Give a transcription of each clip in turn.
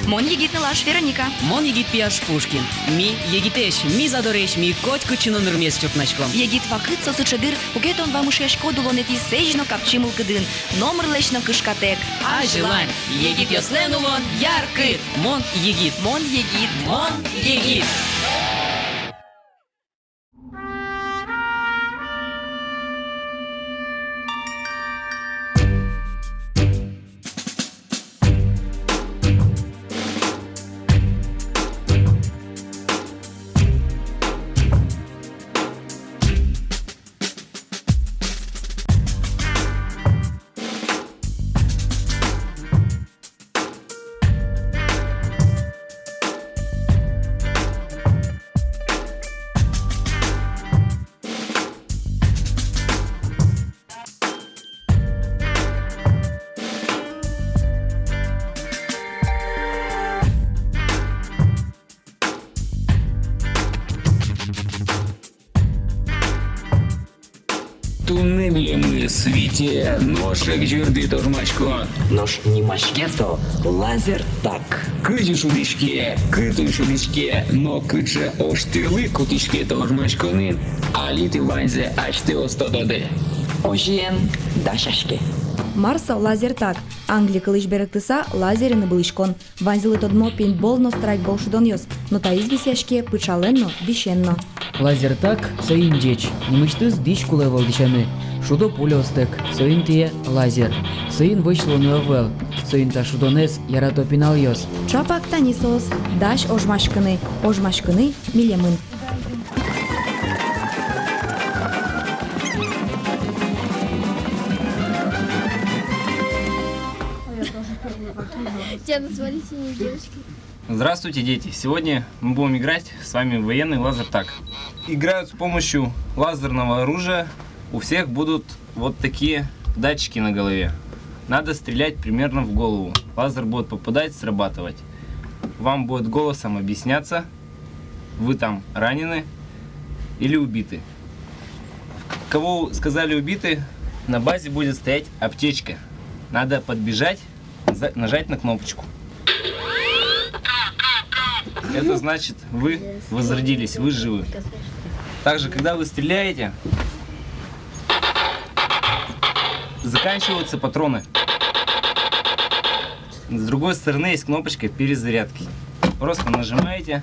Мон егитный лаш Вероника. Мон егит пияш Пушкин. Ми егитеш, ми задореш, ми котку чинонырмес чукначком. Егит вакыт сосычыдыр, угетон вамышешко дулонети сежно капчимыл кыдын. Номер лечно кышкатек. А желань, егит йослен улон, яркыт. Мон егит. Мон егит. Мон егит. Туннелі ми світі, ношик жюрди тожмачко. Нож не мачкето, лазер так. Кидиш у дички, китуєш у дички, но киче оштили кутички тожмачконин. А літи ванзе, аж ти остододи. Ожен дашашке. Марса лазертак. Англия кылыч беректыса лазерины былышкон. Ванзилы тодмо пейнтболно страйкбол шудоньос. Но та извисяшке пычаленно, бишенно. Лазертак соин деч. Немыштыз дич кулевал дичаны. Шудо пулеостек. Соин тие лазер. Соин вышло нуэвел. Соин та шудонес ярато пиналйос. Чапак танисос. Даш ожмашкыны. Ожмашкыны милемын. Тебя назвали синей девочкой. Здравствуйте, дети! Сегодня мы будем играть с вами в военный лазертаг. Играют с помощью лазерного оружия. У всех будут вот такие датчики на голове. Надо стрелять примерно в голову. Лазер будет попадать, срабатывать. Вам будет голосом объясняться, вы там ранены или убиты. Кого сказали убиты, на базе будет стоять аптечка. Надо подбежать, нажать на кнопочку. Это значит, вы возродились, вы живы. Также, когда вы стреляете, заканчиваются патроны. С другой стороны есть кнопочка перезарядки. Просто нажимаете,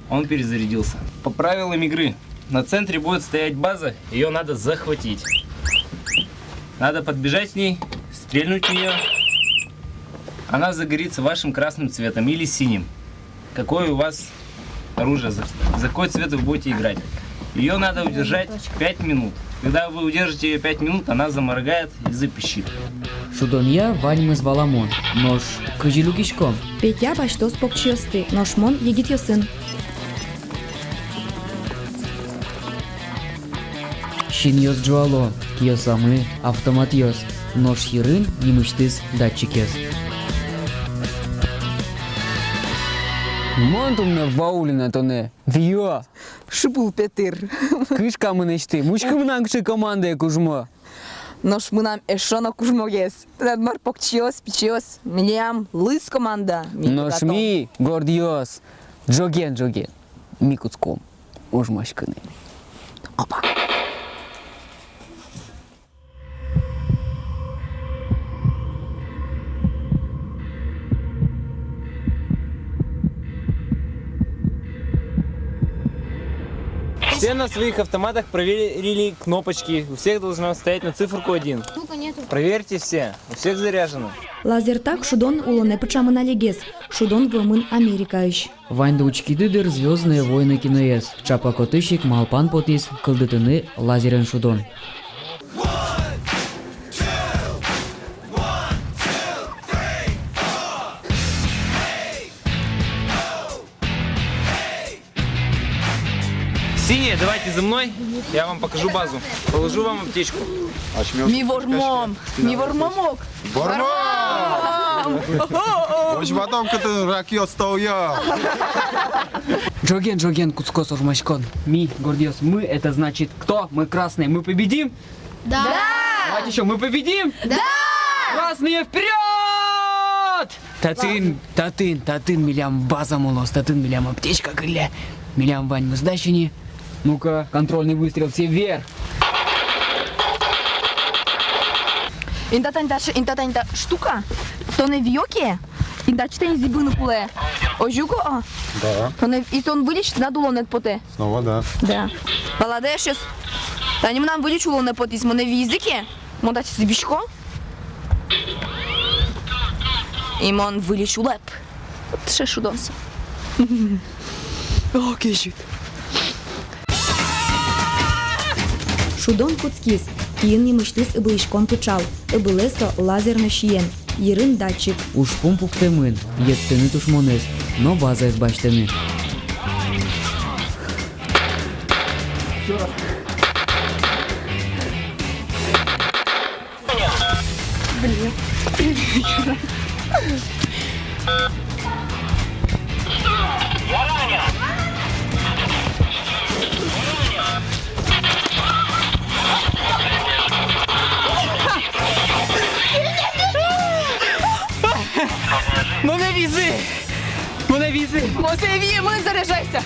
он перезарядился. По правилам игры, на центре будет стоять база, ее надо захватить. Надо подбежать к ней, стрельнуть в нее. Она загорится вашим красным цветом или синим. Какое у вас оружие, за какой цвет вы будете играть. Ее надо удержать 5 минут. Когда вы удержите ее 5 минут, она заморгает и запищит. Шудонья ваньмы звала Мон. Нож кыжилу кишком. Петя баштос покчиосты. Нож мон егит йосын. Шин йос джуало. Киосамы автомат йос. Нож хирын немыштыз датчик йос. Монтумна ваулина тоне. Вио. Шипул Петыр. Кышка мынышты. Мушка мынан кышы команда кужмо. Нож мынам эшона кужмогес. Надмар покчиос, пичиос. Миням лыс команда. Нож ми гордиос. Джоген. Ми куцком. Ожмашканы. Опа. Все на своих автоматах проверили кнопочки. У всех должна стоять на циферку 1. Ну-ка, нету. Проверьте все. У всех заряжено. Лазертак шудон улоне пычамына легес. Шудон вымын Америкаыш. Ваньда учкидыдыр звездные войны киноес. Чапа котышик малпан потис кылдытыны лазерен шудон. Синие, давайте за мной. Я вам покажу базу. Положу вам аптечку. Ми вормом. Ми вормомок. Вормом! Очень потом кто-то раки стоя. Джоген, куцкос ожмашкон. Ми гордиос. Мы это значит кто? Мы красные. Мы победим? Да! Давайте еще, мы победим? Да! Красные вперед! Татын, милям база молос, татын, милям аптечка, гля, милям вань мы сдачени. Ну-ка, контрольный выстрел, все вверх. Инта штука, то не вьоке, инта чтень зибыну куле. Ожуко, а? Да. И он вылечит на дулонет поте. Снова да. Да. Молодец. Та не нам вылечило на потис, мы на языке. Мы дать зибишко. И он вылечил леп. Ще шудонся. О, кешит. Шудон куцкис. Киин немыштыс ыбылышкон пычал. Ыбылесо лазерно шиен. Ерын датчик. Уж помпук темын, еттіні тушмонес, но база езбаштыны. Мосеви, мы заряжайся.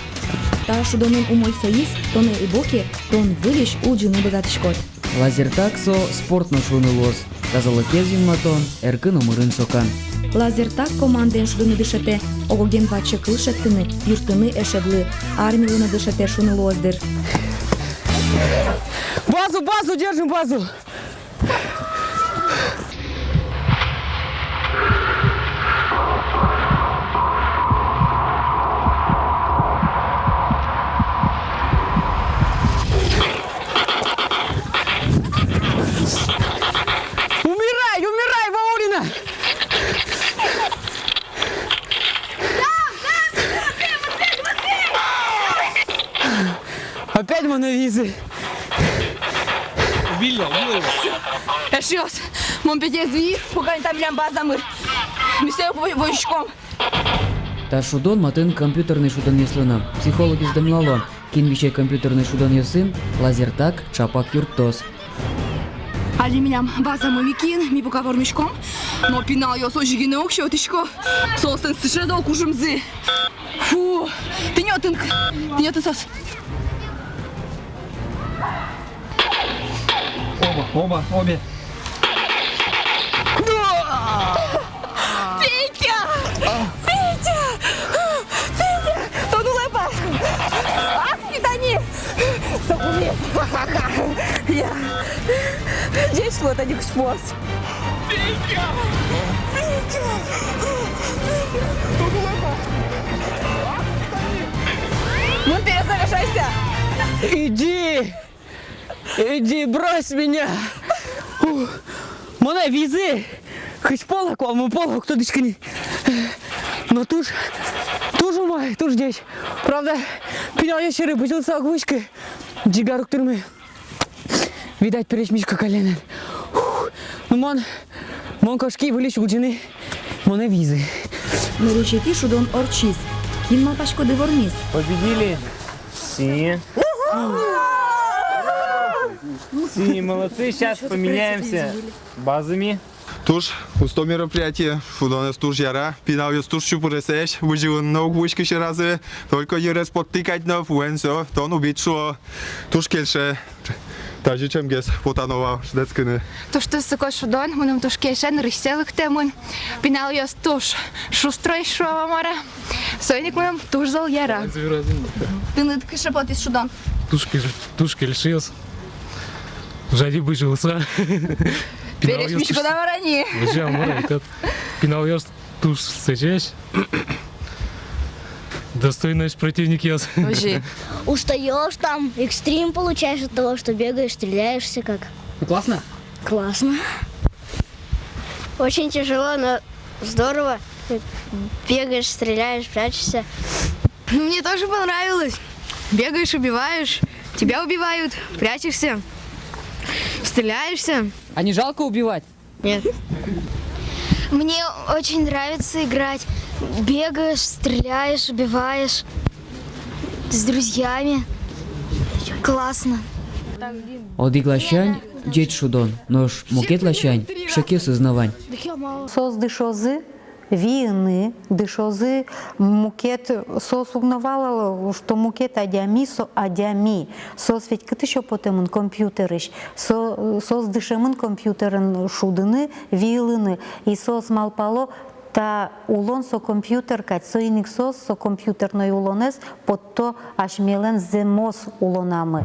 Та шудонын умой соис, тоне и боки, тон вылиш у джины богатышкот. Лазертаксо спортно шуны лос, тазалыкез юматон, эркын омырын шокан. Лазертак команден шудыны дышете, огоген паче кылшеттыны, юртыны эшедлы, армилыны дышете шуны лоздыр. Базу, держим базу. Умирай, Ваулина! Опять моновизы. Убили его. Эшиос, мон пятезви, пока там лям базамыр. Мисею войском. Та шудон матын компьютерный шудон еслына. Психологи сдамлало. Кин вичай компьютерный шудон есын, лазертак, чапак юртос. Али милям базамыр микин, ми пока вормишком. Но пинал я сожигине окшотишко. Состен сшедал кужумзы. Фу, ты не сос. Обе. Петя! Тону лепа! Ах, питани! Сапунец! Я... Здесь что-то не спас. Петя! Тону лепа! Ну, перезаряжайся! Иди, брось меня! Моне визы! Хоть полок, вам полок, кто дышкани. Но туж мой, туж здесь. Правда, пенял я ще рыбутился огвышкой. Джигару к турме. Видать, перечмишка колено. Ну, мон кошки вылечь учены. Моне визы. Меречети шудон орчис. Кин мапашко де вормис. Победили. Си, молодцы. Сейчас поменяемся базами. Туж, усто мероприятие, фудонес туж яра, пинал я туж чупуресеш, выжил много вышки еще разы, только ерес подтыкать на фуэнсо, то он убить, туж кельше. Даже чем гес потанова шдецкины. То, что сокой шудон, мы нам туж кешен рыселых темун. Пинал я туж шустрой шова мара. Сойник мы нам туж зал яра. Ты не ткише потис шудон. Туж кельшес. Жади выжился. Перечмишко на вороне. Зачем морать? Пинал я туж сечешь. Достойный противник яс. Устаешь там, экстрим получаешь от того, что бегаешь, стреляешься как. Классно? Классно. Очень тяжело, но здорово. Бегаешь, стреляешь, прячешься. Мне тоже понравилось. Бегаешь, убиваешь, тебя убивают, прячешься, стреляешься. А не жалко убивать? Нет. Мне очень нравится играть. Бегаешь, стреляешь, убиваешь с друзьями. Классно. Одик лащань, дед шудон, нож мукет лащань, шаке сознавань. Созды шозы, війни, дишози мукет сосугновало, що мукет адямі, со адямі. Сос ведь кити що потемын комп'ютериш, сос дишемын комп'ютерын шудыны, вилыны, и сос малпало та улон со компьютер кать, со иник сос со компьютерной улонес, под то аж мелен земос улонамы.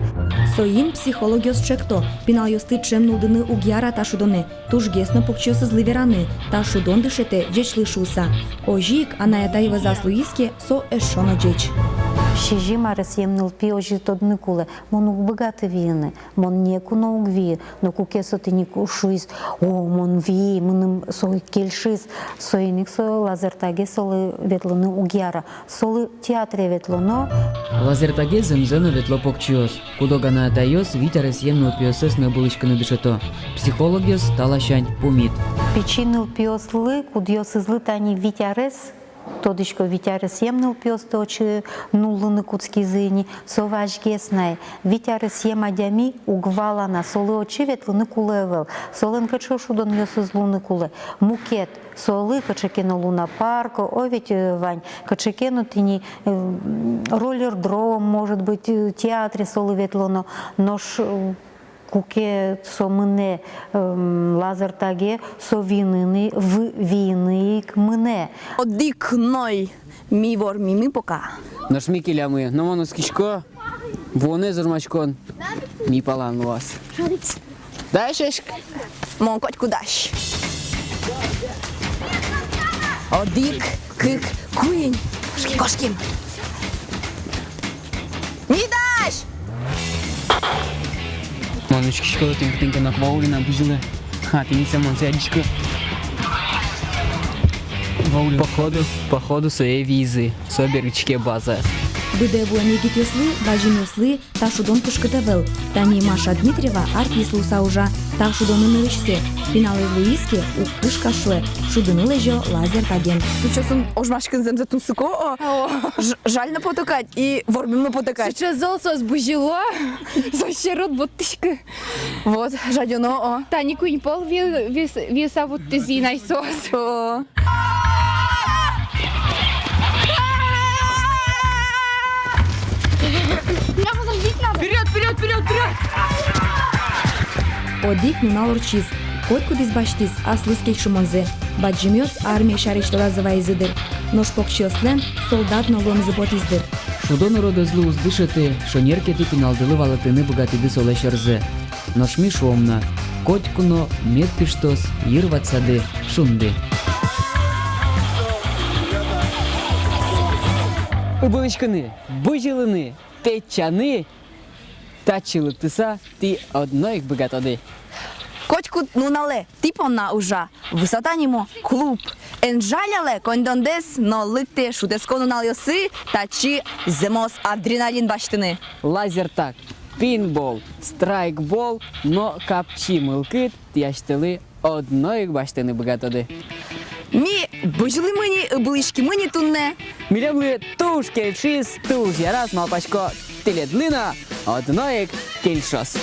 Соин психологиос чекто, пинал йосты чем нулдыны угьяра та шудоне, туж гесно покчиосы зливераны, та шудон дышете джеч лишуса. Ожик, анаятаева заслуиске, со эшона джеч. Щежи марес емнил пи ожи тодны куле, мон угбыгаты вины, мон неку на угви, но кукесо ты не кушуис, о, мон ви, мыным со кельшис, со иник со лазертаге солы ветлыны угьяра, солы театре ветлыно. Лазертаге земзено ветло покчиос, кудогана атайос витарес емнил пиосес не булычканы дышето. Психологиос талашань помит. Печинил пиослы, кудьос излы тани витярес, тодышко витярес емнил пиос точи нуллыны куцки зыни, соваж геснай. Витярес ем адями угвалана, солы очи ветлыны кулевел, солын качо шудон йос излуны куле. Мукет, солы качекено луна парко, о ведь, Вань, качекено тини роллер-дром, может быть, театре солы ветлоно, нож куке со мене лазертаге со винны в вины к мене. Одик ной ми вор ми пока. Наш микелями, но воно скичко, воне зурмачкон, ми палан вас. Дай шешк. Мон котку даш. Одик кык куин. Кошким. Не даш! Маночки школа тинка на кваулина бужила. А ты не сама сядечка. Походу своей визы, соберычке база. Быде буанегит йослы, важим йослы, та шудон кышкытевел. Тани Маша Дмитриева арт слуса уже, та шудоны нырышсе. Финалы Луиске у кышка шуэ, шудыны лежо лазер таген. Ты что, сон ожмашкин земзе тусыко? Жально потакать и ворбимно потакать. Сейчас золото сбужило, вообще рот ботышка. Вот, жадено, Танику не пол веса вот тези найсос. Вперед! Одик нунал урчиз, кот кудис баштиз, аслыскей шумонзе. Баджимёс армия шариштала завайзыдыр. Нож покчиослен солдат noloн зыботиздыр. Шудон родозлы уздышеты, шонеркети пиналдылы валатыны богатыды солашерзе. Ношми шомна, котькуно медпиштос йырватсады шунды. Убылычканы, быжилыны, печаны, тачилы тыса, ты одной богатады. Котку нунале, типона уже. Высота нему клуб. Энжаляле кондондес, но лыкте шутеско нунал йосы, тачи земос адреналин баштыны. Лазертак, пинбол, страйкбол, но капчи мылкыт, тяштылы одной баштыны богатады. Ми быжилы мыни, былышки мыни тунне. Милемлы туш кельшис, туш ярас малпачко, теледлына, одной кельшос.